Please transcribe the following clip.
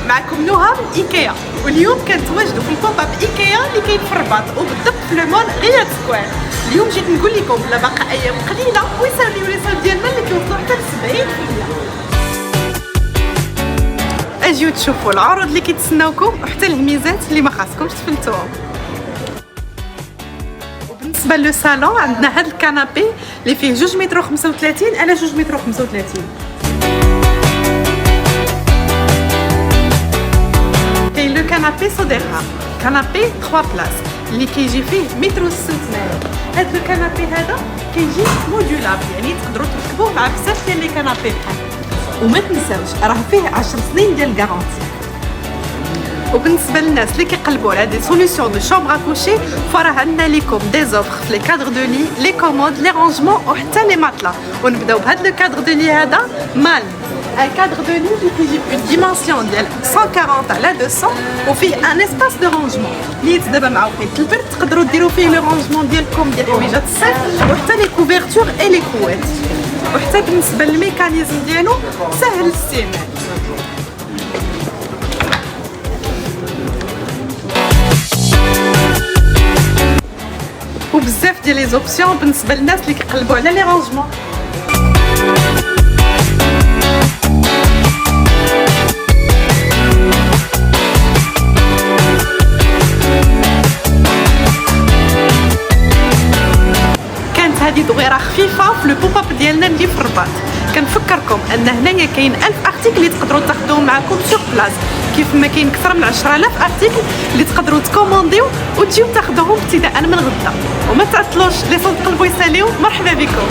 معكم نهى من ايكيا، واليوم كنتواجدوا في البوب اب ايكيا اللي كاين في الرباط وبالضبط في لو مول ريال سكوير. اليوم جيت نقول لكم بلا باقا ايام قليله ويساليو لي صال ديالنا اللي كيوصلوا حتى ل 70%. اجيو تشوفوا العروض اللي كيتسناوكم وحتى الهميزات اللي ما خاصكمش تفلتوهم. بالنسبه لو صالون عندنا هذا الكنابي اللي فيه 2 متر 35 على 2 متر 35. كاين لو كنابي صديقها، كنابي 3 بلاص اللي كيجي فيه متر و 6 متر. هذا الكنابي هذا كيجي موديولابل، يعني تقدروا تركبوه مع بزاف ديال لي كنابي بحال. وما تنساوش راه فيه 10 سنين ديال الكارونتي. وبالنسبه للناس اللي كيقلبوا على دي سوليسيون دو شومبر كوشي فراه عندنا ليكم دي زوفر في لي كادر دو لي، لي كومود، لي رونجمون وحتى لي ماتلا. ونبداو بهذا لو كادر دو لي هذا مال ان كادر دو لي اللي كيجي اون ديمونسيون ديال 140 على 200 وفيه ان اسباس دو رونجمون اللي دابا مع وقت البرد تقدروا ديروا فيه لو رونجمون ديالكم ديال حويجات الصيف وحتى لي كوفرتور اي لي كوات. وحتى بالنسبه للميكانيزم ديالو سهل الاستعمال. وبزاف ديال لي زوبسيون بالنسبه للناس اللي كيقلبوا على لي رونجمون. كانت هذه دغيره خفيفه في لو بوب اب ديالنا اللي في الرباط. كنفكركم ان هنايا كاين 1000 ارتيكل اللي تقدروا تاخذوهم معكم سوغ بلاص، كيف ما كاين اكثر من 10000 ارتيكل اللي تقدروا تكومونديو وتجيو تاخذوهم ابتداء من غدا. وما تعطلوش، لي صوت قلبوا يساليو. مرحبا بكم.